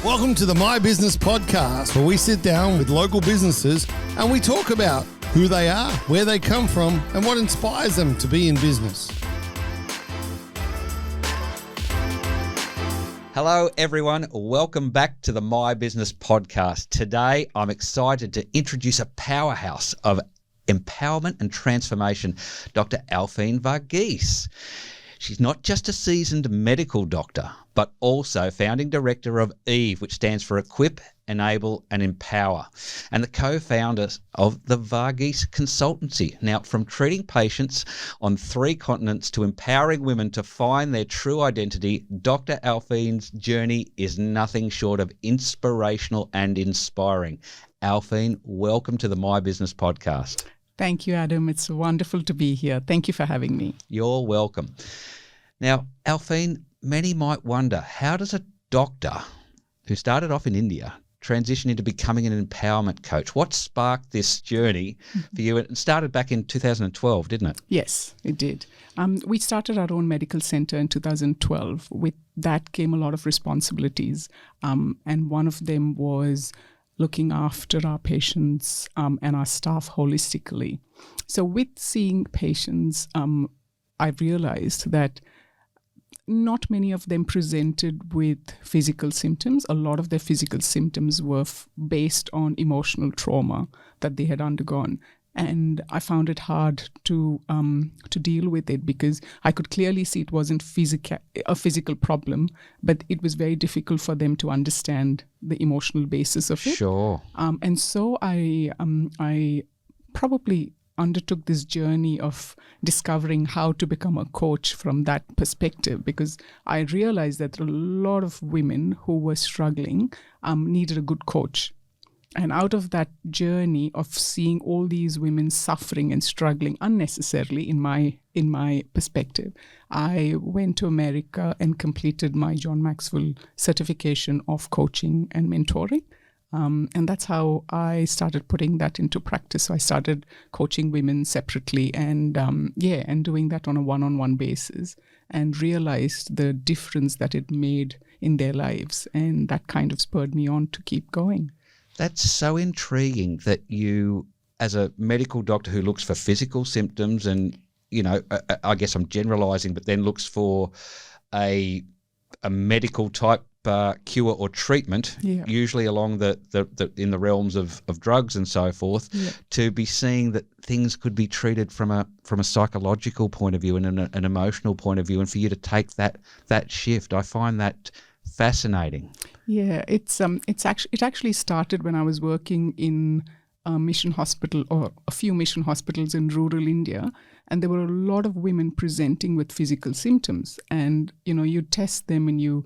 Welcome to the My Business Podcast, where we sit down with local businesses and we talk about who they are, where they come from, and what inspires them to be in business. Hello, everyone. Welcome back to the My Business Podcast. Today, I'm excited to introduce a powerhouse of empowerment and transformation, Dr. Alfeen Varghese. She's not just a seasoned medical doctor, but also founding director of EVE, which stands for Equip, Enable and Empower, and the co-founder of the Varghese Consultancy. Now, from treating patients on 3 continents to empowering women to find their true identity, Dr. Alfeen's journey is nothing short of inspirational and inspiring. Alfeen, welcome to the My Business Podcast. Thank you, Adam. It's wonderful to be here. Thank you for having me. You're welcome. Now, Alfeen, many might wonder, how does a doctor who started off in India transition into becoming an empowerment coach? What sparked this journey for you? It started back in 2012, didn't it? Yes, it did. We started our own medical center in 2012. With that came a lot of responsibilities, and one of them was looking after our patients and our staff holistically. So with seeing patients, I realized that not many of them presented with physical symptoms. A lot of their physical symptoms were based on emotional trauma that they had undergone. And I found it hard to deal with it because I could clearly see it wasn't a physical problem, but it was very difficult for them to understand the emotional basis of it. Sure. And so I probably undertook this journey of discovering how to become a coach from that perspective, because I realized that a lot of women who were struggling needed a good coach. And out of that journey of seeing all these women suffering and struggling unnecessarily, in my perspective, I went to America and completed my John Maxwell certification of coaching and mentoring. And that's how I started putting that into practice. So I started coaching women separately and doing that on a one-on-one basis, and realized the difference that it made in their lives. And that kind of spurred me on to keep going. That's so intriguing that you, as a medical doctor who looks for physical symptoms and, you know, I guess I'm generalizing, but then looks for a medical type cure or treatment, usually along the in the realms of drugs and so forth, to be seeing that things could be treated from a psychological point of view and an emotional point of view, and for you to take that shift, I find that fascinating. Yeah, it actually started when I was working in a mission hospital, or a few mission hospitals in rural India, and there were a lot of women presenting with physical symptoms. And you test them and you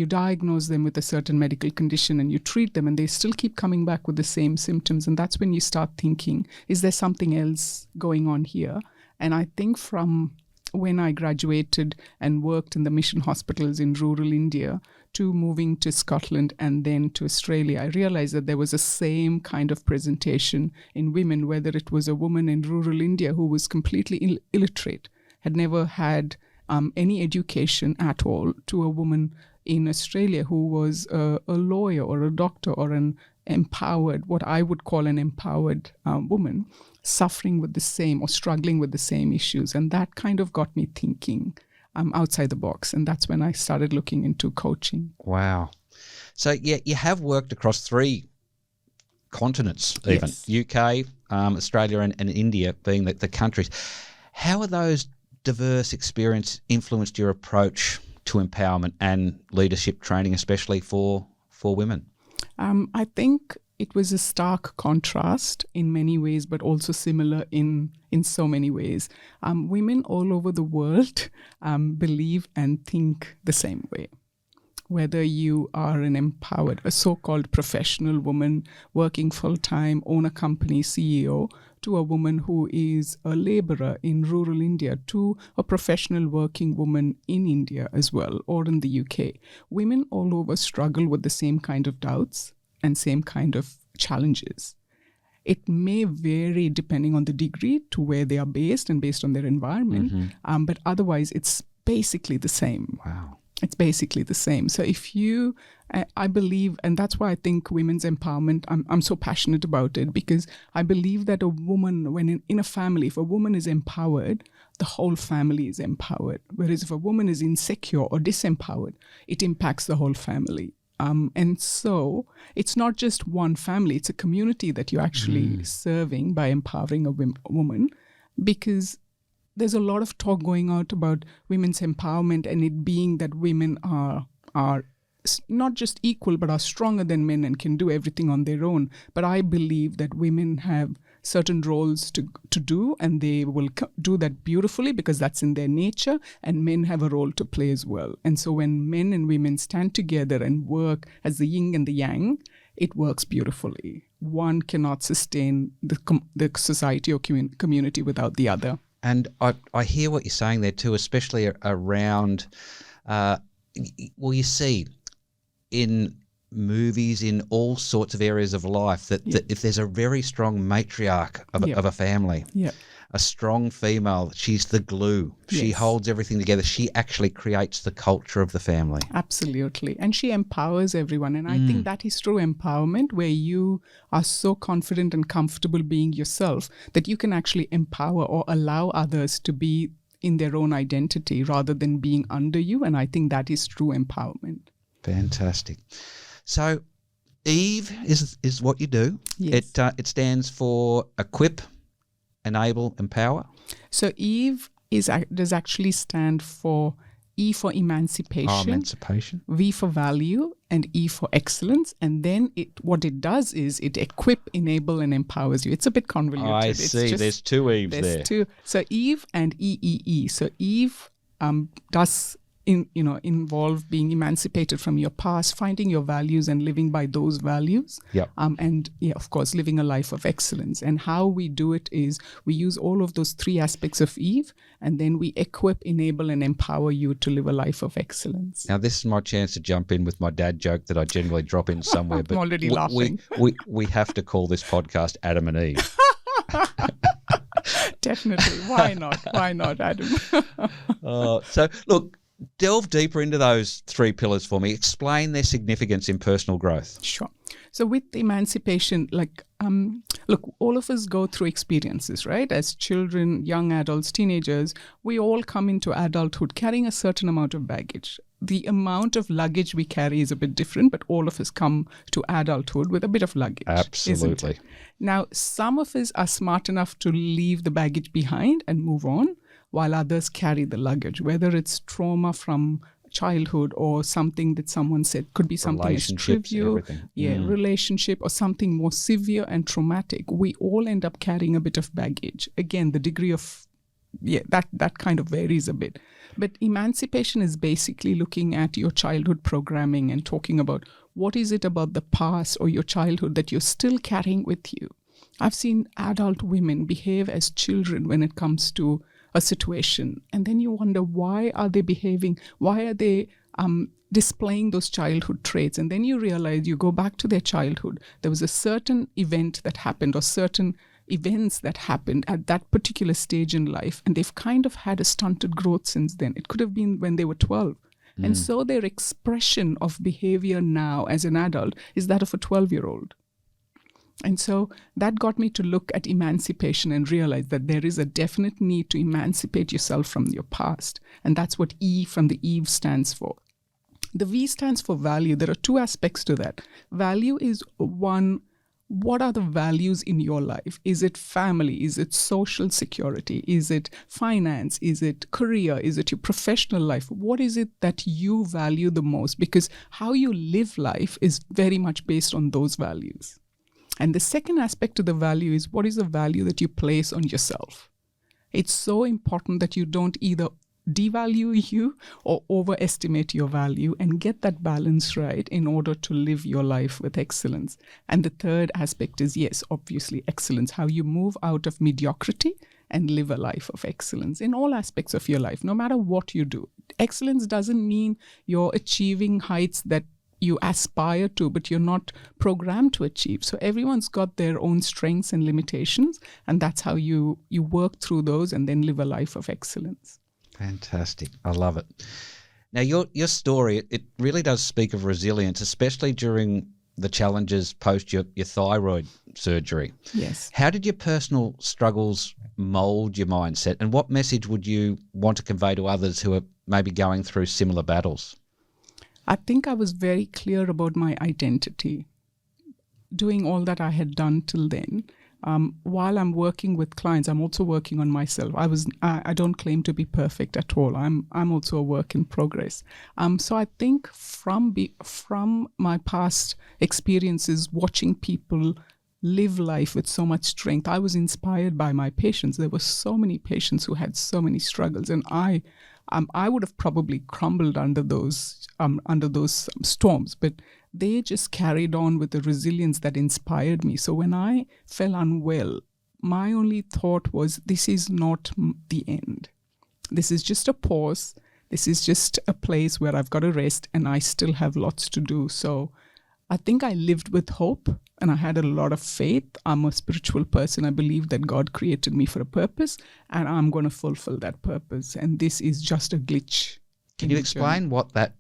diagnose them with a certain medical condition and you treat them, and they still keep coming back with the same symptoms. And that's when you start thinking, is there something else going on here? And I think from when I graduated and worked in the mission hospitals in rural India to moving to Scotland and then to Australia, I realized that there was the same kind of presentation in women, whether it was a woman in rural India who was completely illiterate, had never had any education at all, to a woman in Australia who was a lawyer or a doctor or an empowered, what I would call an empowered woman, suffering with the same or struggling with the same issues. And that kind of got me thinking outside the box. And that's when I started looking into coaching. Wow. So you have worked across 3 continents, even. Yes. UK, Australia and India being the countries. How are those diverse experiences influenced your approach to empowerment and leadership training, especially for women? I think it was a stark contrast in many ways, but also similar in so many ways. Women all over the world believe and think the same way. Whether you are a so-called professional woman working full-time, own a company, CEO, to a woman who is a laborer in rural India, to a professional working woman in India as well, or in the UK. Women all over struggle with the same kind of doubts and same kind of challenges. It may vary depending on the degree to where they are based and based on their environment, but otherwise it's basically the same. Wow. It's basically the same. So if you, I believe, and that's why I think women's empowerment, I'm so passionate about it, because I believe that a woman, when in a family, if a woman is empowered, the whole family is empowered. Whereas if a woman is insecure or disempowered, it impacts the whole family. And so it's not just one family, it's a community that you're actually serving by empowering a woman, because there's a lot of talk going out about women's empowerment and it being that women are not just equal, but are stronger than men and can do everything on their own. But I believe that women have certain roles to do, and they will do that beautifully because that's in their nature, and men have a role to play as well. And so when men and women stand together and work as the yin and the yang, it works beautifully. One cannot sustain the society or community without the other. And I hear what you're saying there too, especially around, you see in movies, in all sorts of areas of life, that if there's a very strong matriarch of a family, a strong female, she's the glue. She holds everything together. She actually creates the culture of the family. Absolutely. And she empowers everyone. And I think that is true empowerment, where you are so confident and comfortable being yourself that you can actually empower or allow others to be in their own identity rather than being under you. And I think that is true empowerment. Fantastic. So EVE is what you do. Yes. It stands for Equip, Enable, Empower. So EVE does actually stand for E for emancipation, V for value, and E for excellence. And then what it does is it equip, enable, and empowers you. It's a bit convoluted. I see. There's two Eves there. There's two. So EVE and EEE. So EVE does involve being emancipated from your past, finding your values and living by those values. Yep. And of course, living a life of excellence. And how we do it is we use all of those three aspects of EVE, and then we equip, enable, and empower you to live a life of excellence. Now, this is my chance to jump in with my dad joke that I generally drop in somewhere. But I'm already laughing. We have to call this podcast Adam and Eve. Definitely. Why not? Why not, Adam? So, look, delve deeper into those three pillars for me. Explain their significance in personal growth. Sure. So with emancipation, look, all of us go through experiences, right? As children, young adults, teenagers, we all come into adulthood carrying a certain amount of baggage. The amount of luggage we carry is a bit different, but all of us come to adulthood with a bit of luggage. Absolutely. Isn't it? Now, some of us are smart enough to leave the baggage behind and move on, while others carry the luggage, whether it's trauma from childhood or something that someone said, could be something as trivial, relationship, or something more severe and traumatic. We all end up carrying a bit of baggage. Again, the degree of that kind of varies a bit. But emancipation is basically looking at your childhood programming and talking about what is it about the past or your childhood that you're still carrying with you. I've seen adult women behave as children when it comes to a situation, and then you wonder, why are they behaving? Why are they displaying those childhood traits? And then you realize, you go back to their childhood, there was a certain event that happened or certain events that happened at that particular stage in life, and they've kind of had a stunted growth since then. It could have been when they were 12. And so their expression of behavior now as an adult is that of a 12-year-old. And so that got me to look at emancipation and realize that there is a definite need to emancipate yourself from your past. And that's what E from the EVE stands for. The V stands for value. There are two aspects to that. Value is one, what are the values in your life? Is it family? Is it social security? Is it finance? Is it career? Is it your professional life? What is it that you value the most? Because how you live life is very much based on those values. And the second aspect to the value is, what is the value that you place on yourself? It's so important that you don't either devalue you or overestimate your value, and get that balance right in order to live your life with excellence. And the third aspect is, yes, obviously excellence, how you move out of mediocrity and live a life of excellence in all aspects of your life, no matter what you do. Excellence doesn't mean you're achieving heights that you aspire to, but you're not programmed to achieve. So everyone's got their own strengths and limitations, and that's how you work through those and then live a life of excellence. Fantastic. I love it. Now, your story, it really does speak of resilience, especially during the challenges post your thyroid surgery. Yes. How did your personal struggles mould your mindset, and what message would you want to convey to others who are maybe going through similar battles? I think I was very clear about my identity. Doing all that I had done till then, while I'm working with clients, I'm also working on myself. I don't claim to be perfect at all. I'm also a work in progress. So I think from my past experiences, watching people live life with so much strength, I was inspired by my patients. There were so many patients who had so many struggles, and I would have probably crumbled under those storms, but they just carried on with the resilience that inspired me. So when I fell unwell, my only thought was, this is not the end. This is just a pause. This is just a place where I've got to rest, and I still have lots to do. So I think I lived with hope, and I had a lot of faith. I'm a spiritual person. I believe that God created me for a purpose, and I'm going to fulfill that purpose. And this is just a glitch. Can you explain what that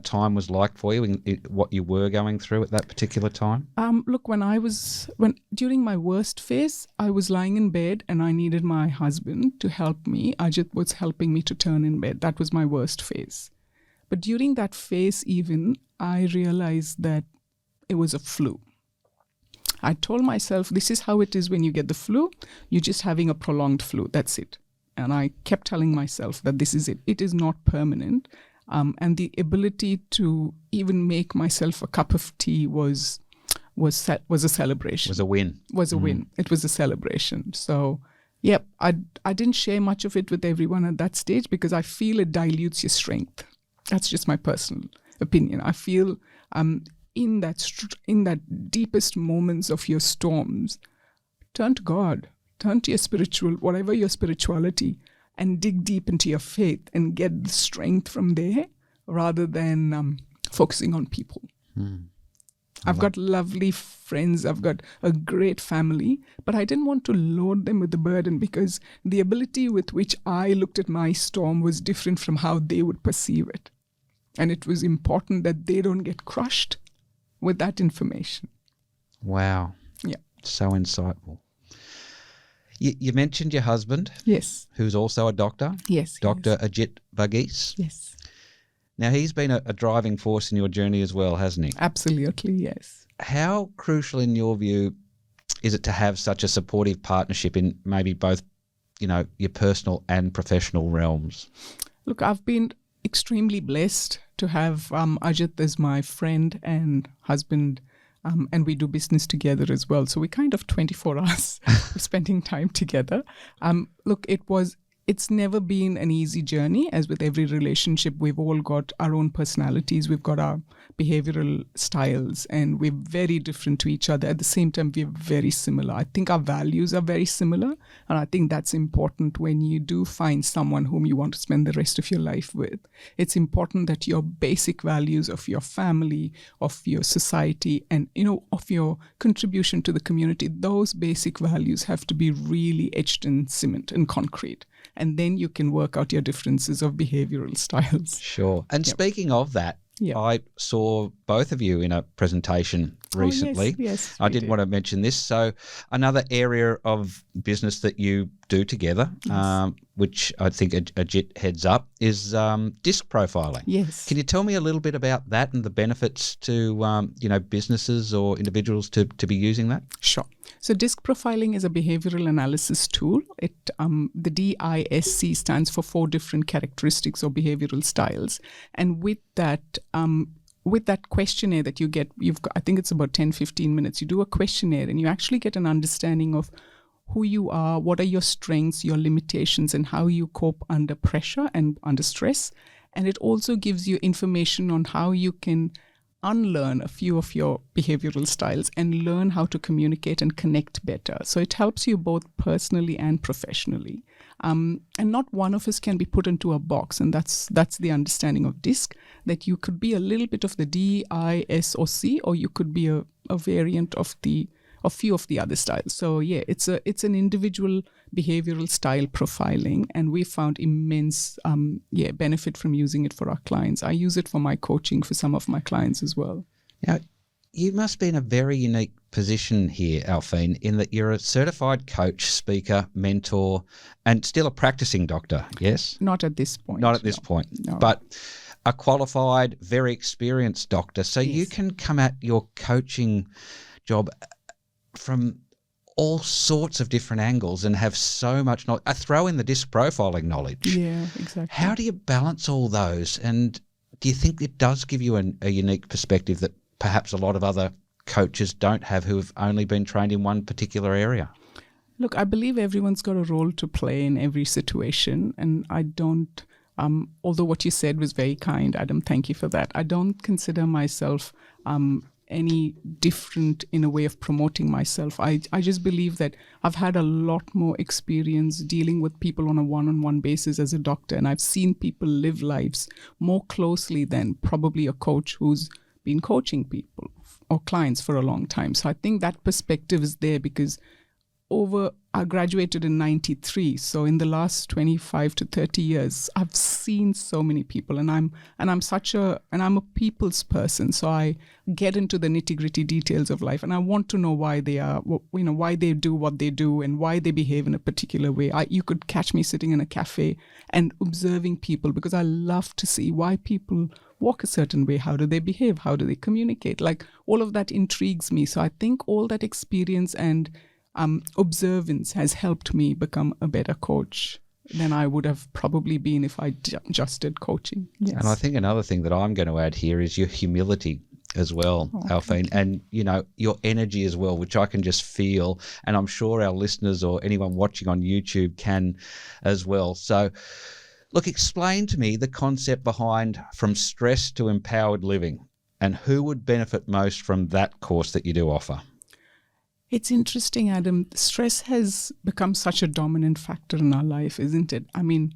time was like for you, and what you were going through at that particular time? Look, during my worst phase, I was lying in bed and I needed my husband to help me. Ajit was helping me to turn in bed. That was my worst phase. But during that phase even, I realized that it was a flu. I told myself, this is how it is when you get the flu. You're just having a prolonged flu. That's it. And I kept telling myself that this is it. It is not permanent. And the ability to even make myself a cup of tea was a celebration. Was a win. Was a win. It was a celebration. So, yep, I didn't share much of it with everyone at that stage because I feel it dilutes your strength. That's just my personal opinion. I feel in that deepest moments of your storms, turn to God, turn to whatever your spirituality, and dig deep into your faith and get the strength from there rather than focusing on people. I've got lovely friends. I've got a great family, but I didn't want to load them with the burden because the ability with which I looked at my storm was different from how they would perceive it. And it was important that they don't get crushed with that information. Wow. Yeah. So insightful. You mentioned your husband. Yes. Who's also a doctor. Yes. Dr. Alfeen Varghese. Yes. Now, he's been a driving force in your journey as well, hasn't he? Absolutely, yes. How crucial, in your view, is it to have such a supportive partnership in maybe both, your personal and professional realms? Look, I've been extremely blessed to have Ajit as my friend and husband, and we do business together as well. So we kind of 24 hours spending time together. Look, it's never been an easy journey. As with every relationship, we've all got our own personalities. We've got our behavioral styles, and we're very different to each other. At the same time, we're very similar. I think our values are very similar, and I think that's important when you do find someone whom you want to spend the rest of your life with. It's important that your basic values of your family, of your society, and of your contribution to the community, those basic values have to be really etched in cement and concrete. And then you can work out your differences of behavioral styles. Sure. And speaking of that, I saw both of you in a presentation recently. Yes, I did want to mention this. So another area of business that you do together, which I think Ajit heads up, is disc profiling. Yes. Can you tell me a little bit about that and the benefits to businesses or individuals to be using that? Sure. So disc profiling is a behavioral analysis tool. The DISC stands for 4 different characteristics or behavioral styles. And with that questionnaire that you get, I think it's about 10-15 minutes. You do a questionnaire and you actually get an understanding of who you are, what are your strengths, your limitations, and how you cope under pressure and under stress. And it also gives you information on how you can unlearn a few of your behavioral styles and learn how to communicate and connect better. So it helps you both personally and professionally. And not one of us can be put into a box. And that's the understanding of DISC, that you could be a little bit of the D, I, S, or C, or you could be a variant of the a few of the other styles. So yeah, it's an individual behavioral style profiling, and we found immense benefit from using it for our clients. I use it for my coaching for some of my clients as well. Now, you must be in a very unique position here, Alfeen, in that you're a certified coach, speaker, mentor, and still a practicing doctor, yes? Not at this point. Not at this point, no. But a qualified, very experienced doctor. So Yes. you can come at your coaching job from all sorts of different angles and have so much knowledge. Throw in the disc profiling knowledge. Yeah, exactly. How do you balance all those? And do you think it does give you a unique perspective that perhaps a lot of other coaches don't have who have only been trained in one particular area? Look, I believe everyone's got a role to play in every situation, and I don't, although what you said was very kind, Adam, thank you for that. I don't consider myself any different in a way of promoting myself. I just believe that I've had a lot more experience dealing with people on a one-on-one basis as a doctor, and I've seen people live lives more closely than probably a coach who's been coaching people or clients for a long time. So I think that perspective is there because I graduated in 93. So in the last 25 to 30 years, I've seen so many people, and I'm a people's person. So I get into the nitty-gritty details of life, and I want to know why they are, why they do what they do and why they behave in a particular way. You could catch me sitting in a cafe and observing people because I love to see why people walk a certain way. How do they behave? How do they communicate? Like, all of that intrigues me. So I think all that experience and observance has helped me become a better coach than I would have probably been if I just did coaching. Yes. And I think another thing that I'm going to add here is your humility as well, Alfeen, and your energy as well, which I can just feel, and I'm sure our listeners or anyone watching on YouTube can as well. So look, explain to me the concept behind From Stress to Empowered Living, and who would benefit most from that course that you do offer. It's interesting, Adam. Stress has become such a dominant factor in our life, isn't it? I mean,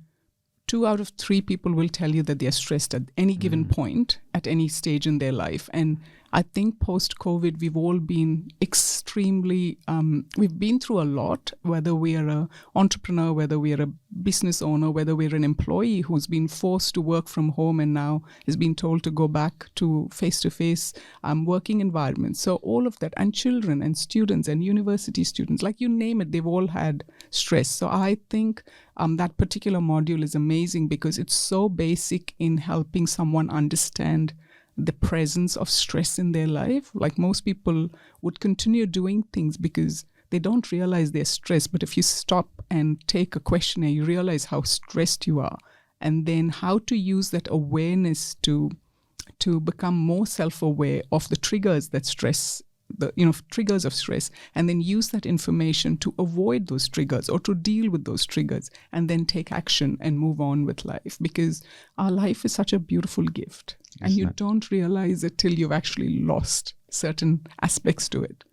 2 out of 3 people will tell you that they're stressed at any given point, at any stage in their life. And I think post-COVID, we've all been extremely, we've been through a lot, whether we are an entrepreneur, whether we are a business owner, whether we're an employee who's been forced to work from home and now is being told to go back to face-to-face working environments. So all of that, and children and students and university students, like you name it, they've all had stress. So I think that particular module is amazing because it's so basic in helping someone understand the presence of stress in their life. Like, most people would continue doing things because they don't realize they're stressed. But if you stop and take a questionnaire, you realize how stressed you are. And then how to use that awareness to become more self-aware of the triggers that stress, triggers of stress, and then use that information to avoid those triggers or to deal with those triggers, and then take action and move on with life. Because our life is such a beautiful gift, and you don't realize it till you've actually lost certain aspects to it.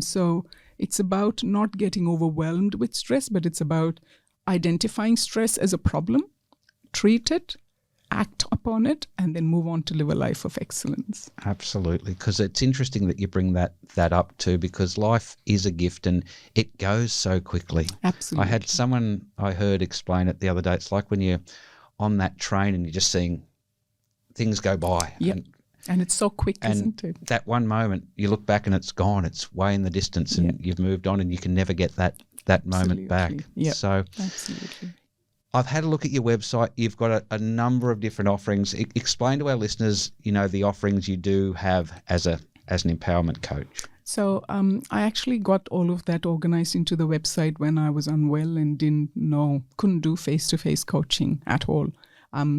So it's about not getting overwhelmed with stress, but it's about identifying stress as a problem, treat it, act upon it, and then move on to live a life of excellence. Absolutely, because it's interesting that you bring that up too, because life is a gift and it goes so quickly. Absolutely. I had someone I heard explain it the other day. It's like when you're on that train and you're just seeing things go by. Yep. And it's so quick, isn't it? That one moment you look back and it's gone. It's way in the distance, and you've moved on, and you can never get that moment back. Yep. So absolutely. I've had a look at your website. You've got a number of different offerings. Explain to our listeners, the offerings you do have as an empowerment coach. So I actually got all of that organized into the website when I was unwell and couldn't do face-to-face coaching at all.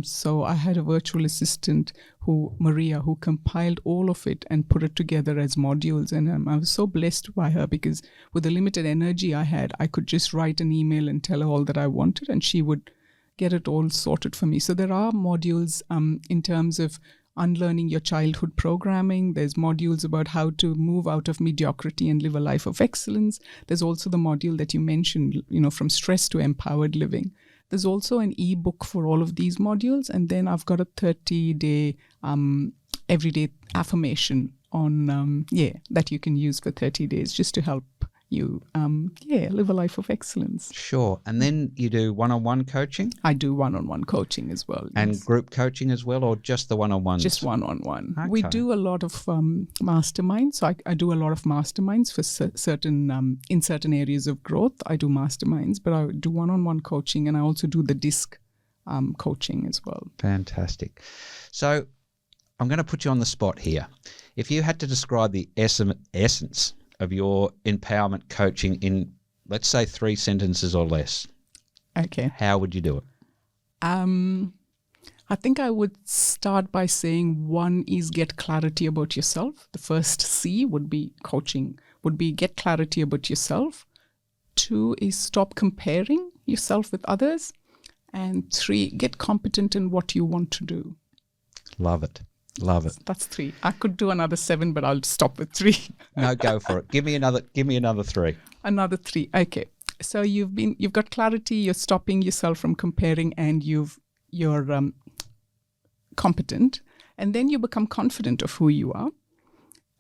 So I had a virtual assistant, Maria, who compiled all of it and put it together as modules. And I was so blessed by her because with the limited energy I had, I could just write an email and tell her all that I wanted, and she would get it all sorted for me. So there are modules in terms of unlearning your childhood programming. There's modules about how to move out of mediocrity and live a life of excellence. There's also the module that you mentioned, from stress to empowered living. There's also an ebook for all of these modules. And then I've got a 30-day everyday affirmation that you can use for 30 days just to help you live a life of excellence. Sure. And then you do one-on-one coaching? I do one-on-one coaching as well. And yes. group coaching as well, or just the one-on-ones? Just one-on-one. Okay. We do a lot of masterminds. So I do a lot of masterminds for certain in certain areas of growth. I do masterminds, but I do one-on-one coaching, and I also do the DISC coaching as well. Fantastic. So I'm going to put you on the spot here. If you had to describe the essence of your empowerment coaching in, let's say, 3 sentences or less, okay, how would you do it? I think I would start by saying 1 is get clarity about yourself. The first C would be coaching, would be get clarity about yourself. 2 is stop comparing yourself with others. And 3, get competent in what you want to do. Love it. Love it. That's 3. I could do another 7, but I'll stop with 3. No, go for it. Give me another 3. Another 3. Okay. So you've got clarity, you're stopping yourself from comparing, and you're competent, and then you become confident of who you are.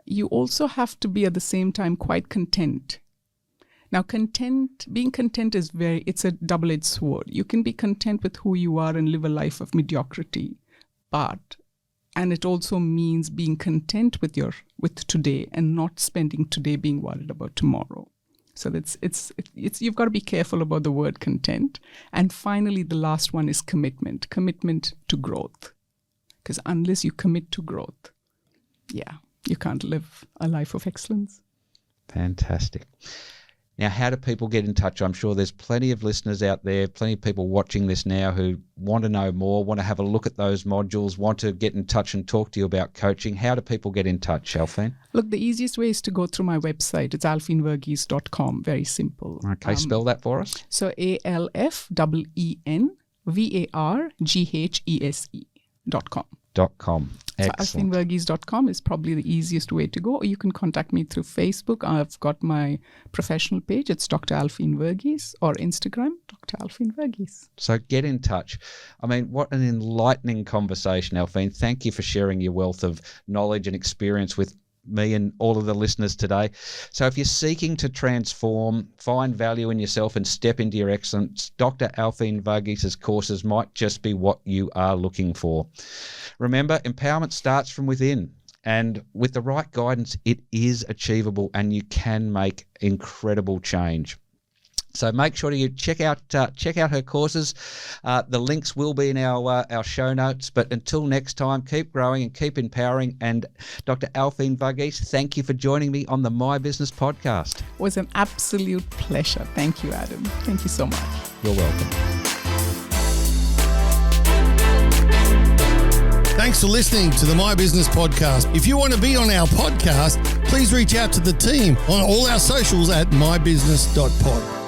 You also have to be at the same time quite content. Now, being content it's a double-edged sword. You can be content with who you are and live a life of mediocrity, and it also means being content with today and not spending today being worried about tomorrow. So you've got to be careful about the word content. And finally, the last one is commitment to growth. Because unless you commit to growth, you can't live a life of excellence. Fantastic. Now, how do people get in touch? I'm sure there's plenty of listeners out there, plenty of people watching this now who want to know more, want to have a look at those modules, want to get in touch and talk to you about coaching. How do people get in touch, Alfeen? Look, the easiest way is to go through my website. It's alfeenvarghese.com. Very simple. Okay, spell that for us. So ALFEENVARGHESE.com. .com. Excellent. So alfeenvarghese.com is probably the easiest way to go. Or you can contact me through Facebook. I've got my professional page. It's Dr. Alfeen Varghese, or Instagram, Dr. Alfeen Varghese. So get in touch. I mean, what an enlightening conversation, Alfeen. Thank you for sharing your wealth of knowledge and experience with me and all of the listeners today. So if you're seeking to transform, find value in yourself and step into your excellence, Dr. Alfeen Varghese's courses might just be what you are looking for. Remember, empowerment starts from within, and with the right guidance, it is achievable and you can make incredible change. So make sure you check out her courses. The links will be in our show notes. But until next time, keep growing and keep empowering. And Dr. Alfeen Varghese, thank you for joining me on the My Business podcast. It was an absolute pleasure. Thank you, Adam. Thank you so much. You're welcome. Thanks for listening to the My Business podcast. If you want to be on our podcast, please reach out to the team on all our socials at mybusiness.pod.